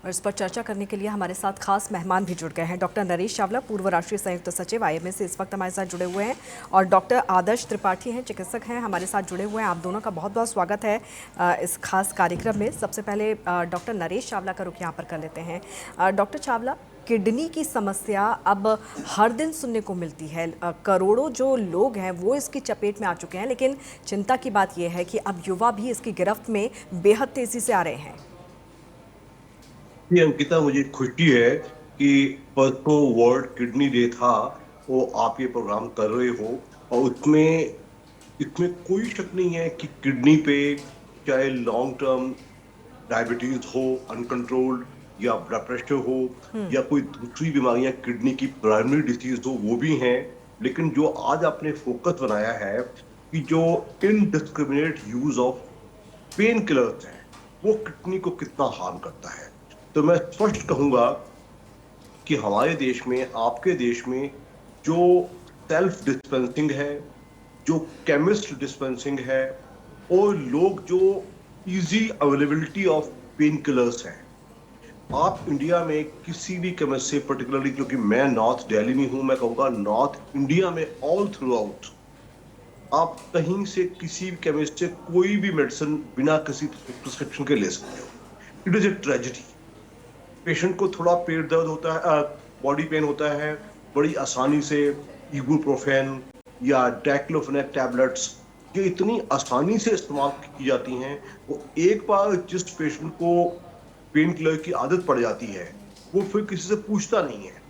और इस पर चर्चा करने के लिए हमारे साथ खास मेहमान भी जुड़ गए हैं। डॉक्टर नरेश चावला, पूर्व राष्ट्रीय संयुक्त सचिव आईएमए से इस वक्त हमारे साथ जुड़े हुए हैं, और डॉक्टर आदर्श त्रिपाठी हैं, चिकित्सक हैं, हमारे साथ जुड़े हुए हैं। आप दोनों का बहुत बहुत स्वागत है इस खास कार्यक्रम में। सबसे पहले डॉक्टर नरेश चावला का रुख यहाँ पर कर लेते हैं। डॉक्टर चावला, किडनी की समस्या अब हर दिन सुनने को मिलती है। करोड़ों जो लोग हैं वो इसकी चपेट में आ चुके हैं, लेकिन चिंता की बात यह है कि अब युवा भी इसकी गिरफ्त में बेहद तेजी से आ रहे हैं। जी अंकिता, मुझे खुशी है कि परसों वर्ल्ड किडनी डे था, वो आप ये प्रोग्राम कर रहे हो। और उसमें इसमें कोई शक नहीं है कि किडनी पे चाहे लॉन्ग टर्म डायबिटीज हो अनकंट्रोल्ड, या ब्लड प्रेशर हो, या कोई दूसरी बीमारियां किडनी की प्राइमरी डिसीज हो, वो भी हैं। लेकिन जो आज आपने फोकस बनाया है कि जो indiscriminate use of pain killers है वो किडनी को कितना हार्म करता है, तो मैं स्पष्ट कहूंगा कि हमारे देश में, आपके देश में, जो सेल्फ डिस्पेंसिंग है, जो केमिस्ट डिस्पेंसिंग है, और लोग जो easy availability of pain killers हैं, आप इंडिया में किसी भी केमिस्ट से, पर्टिकुलरली क्योंकि मैं नॉर्थ दिल्ली में हूं, मैं कहूंगा नॉर्थ इंडिया में ऑल थ्रू आउट आप कहीं से किसी भी केमिस्ट से कोई भी मेडिसिन बिना किसी प्रिस्क्रिप्शन के ले सकते हो। It is a tragedy. Patient को थोड़ा पेट दर्द होता है, बॉडी पेन होता है, बड़ी आसानी से इबुप्रोफेन या डाइक्लोफेनेक टैबलेट्स ये इतनी आसानी से इस्तेमाल की जाती हैं। वो एक बार जिस पेशेंट को पेन किलर की आदत पड़ जाती है वो फिर किसी से पूछता नहीं है।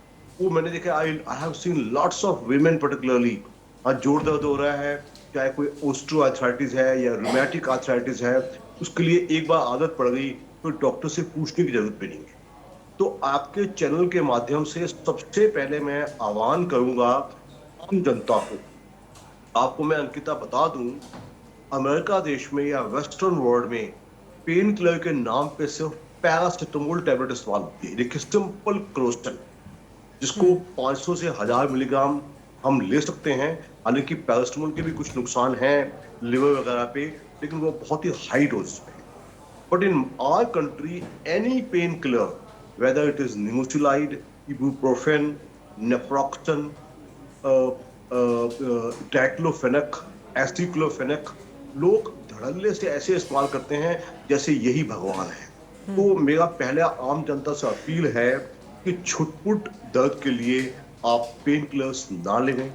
वो मैंने देखा, I I have seen lots of women particularly, आज जोड़ दर्द हो रहा है, चाहे कोई ओस्ट्रो आर्थराइटिस है या रोमैटिक आर्थराइटिस है, उसके लिए एक बार आदत पड़ गई तो डॉक्टर से पूछने की जरूरत भी नहीं है। तो आपके चैनल के माध्यम से सबसे पहले मैं आह्वान करूंगा आम जनता को। आपको मैं अंकिता बता दूं, अमेरिका देश में या वेस्टर्न वर्ल्ड में पेन किलर के नाम पे सिर्फ पैरासिटामोल टैबलेट इस्तेमाल होती है। देखिए, सिंपल क्रोस्टन, जिसको 500 से 1000 मिलीग्राम हम ले सकते हैं। हालांकि पैरासिटामोल के भी कुछ नुकसान हैं लिवर वगैरह पे, लेकिन वो बहुत ही हाई डोज पे। But in our country, any painkiller, whether it is nimesulide, ibuprofen, naproxen, uh, diclofenac, aceclofenac, लोग धड़ल्ले से ऐसे इस्तेमाल करते हैं जैसे यही भगवान है। तो मेरा पहला आम जनता से अपील है कि छुटपुट दर्द के लिए आप पेन किलर्स ना लें।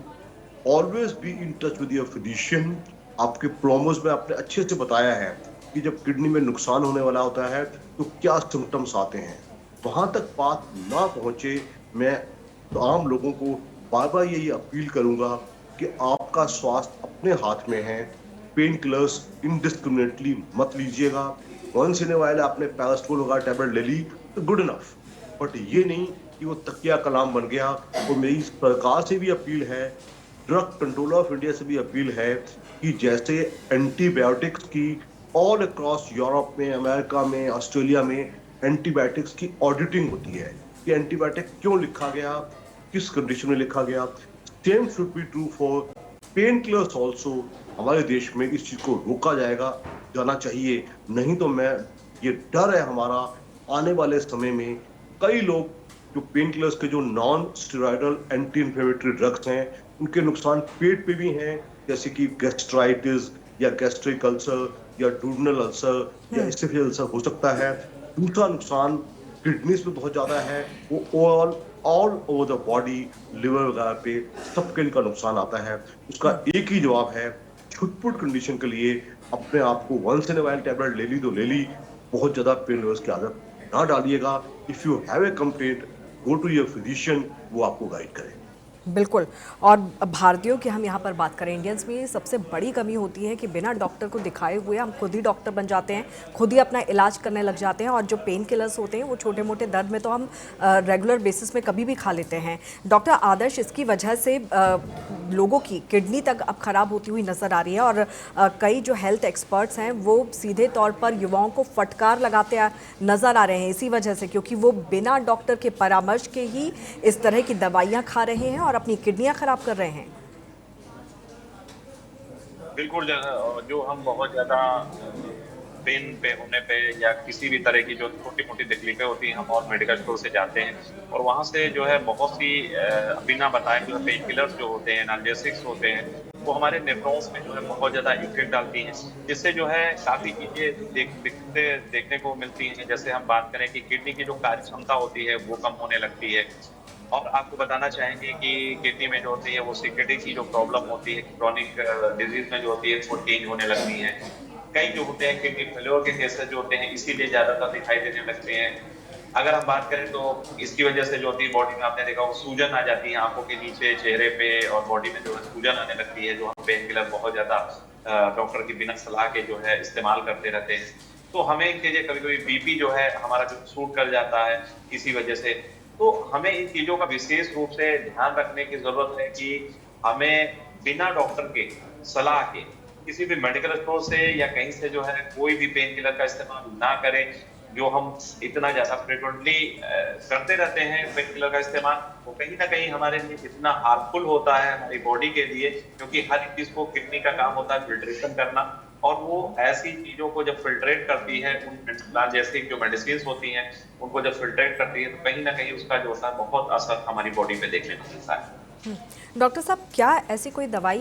Always be in touch with your physician. आपके प्रोमोज में आपने अच्छे से बताया है कि जब किडनी में नुकसान होने वाला होता है तो क्या सिम्टम्स आते हैं। वहां तक बात ना पहुंचे, मैं तो आम लोगों को बार बार यही अपील करूंगा कि आपका स्वास्थ्य अपने हाथ में है। पेन किलर्स इनडिस्क्रिमिनेटली मत लीजिएगा। वंस इन ए वाइल आपने पैरासिटामोल वगैरह टैबलेट ले ली तो गुड इनफ, बट ये नहीं कि वो तकिया कलाम बन गया। और मेरी सरकार से भी अपील है, ड्रग कंट्रोलर ऑफ इंडिया से भी अपील है कि जैसे एंटीबायोटिक्स की ऑल अक्रॉस यूरोप में, अमेरिका में, ऑस्ट्रेलिया में एंटीबायोटिक्स की ऑडिटिंग होती है कि एंटीबायोटिक क्यों लिखा गया, किस कंडीशन में लिखा गया, same should be true for pain killers also. हमारे देश में इस चीज को रोका जाना चाहिए। नहीं तो मैं, ये डर है हमारा, आने वाले समय में कई लोग जो पेन किलर्स के जो non steroidal anti inflammatory drugs हैं उनके नुकसान पेट पे भी हैं, जैसे कि गैस्ट्राइटिस या गैस्ट्रिक अल्सर या डूडनल अल्सर या इससे अल्सर हो सकता है। दूसरा नुकसान किडनीज पे बहुत ज्यादा है, वो all over the body, liver वगैरह पे सबके इनका नुकसान आता है। उसका एक ही जवाब है, छुटपुट कंडीशन के लिए अपने आप को वंस इन वाइल टैबलेट ले ली तो ले ली, बहुत ज्यादा पेन किलर्स की आदत ना डालिएगा। If you have a complaint, go to your physician, वो आपको गाइड करे। बिल्कुल। और भारतीयों की हम यहाँ पर बात करें, इंडियंस में सबसे बड़ी कमी होती है कि बिना डॉक्टर को दिखाए हुए हम खुद ही डॉक्टर बन जाते हैं, खुद ही अपना इलाज करने लग जाते हैं। और जो पेन किलर्स होते हैं वो छोटे मोटे दर्द में तो हम रेगुलर बेसिस में कभी भी खा लेते हैं। डॉक्टर आदर्श, इसकी वजह से लोगों की किडनी तक अब खराब होती हुई नज़र आ रही है, और कई जो हेल्थ एक्सपर्ट्स हैं वो सीधे तौर पर युवाओं को फटकार लगाते नज़र आ रहे हैं इसी वजह से, क्योंकि वो बिना डॉक्टर के परामर्श के ही इस तरह की दवाइयाँ खा रहे हैं और अपनी किडनियां खराब कर रहे हैं। बिल्कुल, जो हम बहुत ज्यादा पेन पे होने पे या किसी भी तरह की जो छोटी-मोटी तकलीफें होती हैं, हम और मेडिकल स्टोर से जाते हैं और वहाँ से जो है बहुत सी बिना बताए जो है पेन किलर्स जो होते हैं, एनाल्जेसिक्स होते हैं, वो हमारे नेफ्रॉन्स में जो है बहुत ज़्यादा इफ़ेक्ट डालती हैं, जिससे जो है काफ़ी चीज़ें देखने को मिलती हैं। जैसे हम बात करें कि किडनी की जो कार्य क्षमता होती है, वो कम होने लगती है। और आपको बताना चाहेंगे कि किडनी में जो होती है वो सिकुड़न की जो प्रॉब्लम होती है, क्रॉनिक डिजीज़ में जो होती है वो चेंज होने लगती है। कई जो होते हैं किडनी फेल्योर के केसेज़ जो होते हैं इसीलिए ज़्यादातर दिखाई देने लगते हैं। अगर हम बात करें तो इसकी वजह से जो होती है बॉडी में आपने देखा वो सूजन आ जाती है आँखों के नीचे, चेहरे पे और बॉडी में जो है सूजन आने लगती है, जो हम पेन किलर बहुत ज़्यादा डॉक्टर की बिना सलाह के जो है इस्तेमाल करते रहते हैं। तो हमें इन चीज़ें कभी-कभी बीपी जो है हमारा जो शूट कर जाता है इसी वजह से। तो हमें इन चीज़ों का विशेष रूप से ध्यान रखने की ज़रूरत है कि हमें बिना डॉक्टर के सलाह के किसी भी मेडिकल स्टोर से या कहीं से जो है कोई भी पेन किलर का इस्तेमाल ना करें, जो हम इतना ज़्यादा फ्रीक्वेंटली करते रहते हैं पेन किलर का इस्तेमाल, वो कहीं न कहीं हमारे लिए इतना हार्मफुल होता है हमारी बॉडी के लिए, क्योंकि हर एक चीज़ को किडनी का काम होता है फ़िल्ट्रेशन करना और वो ऐसी चीज़ों को जब फ़िल्ट्रेट करती है, उन एनाल्जेसिक जो मेडिसिन्स होती हैं, उनको जब फ़िल्ट्रेट करती है, तो कहीं न कहीं उसका जो होता है बहुत असर हमारी बॉडी पे देखने को मिलता है। डॉक्टर साहब, क्या ऐसी कोई दवाई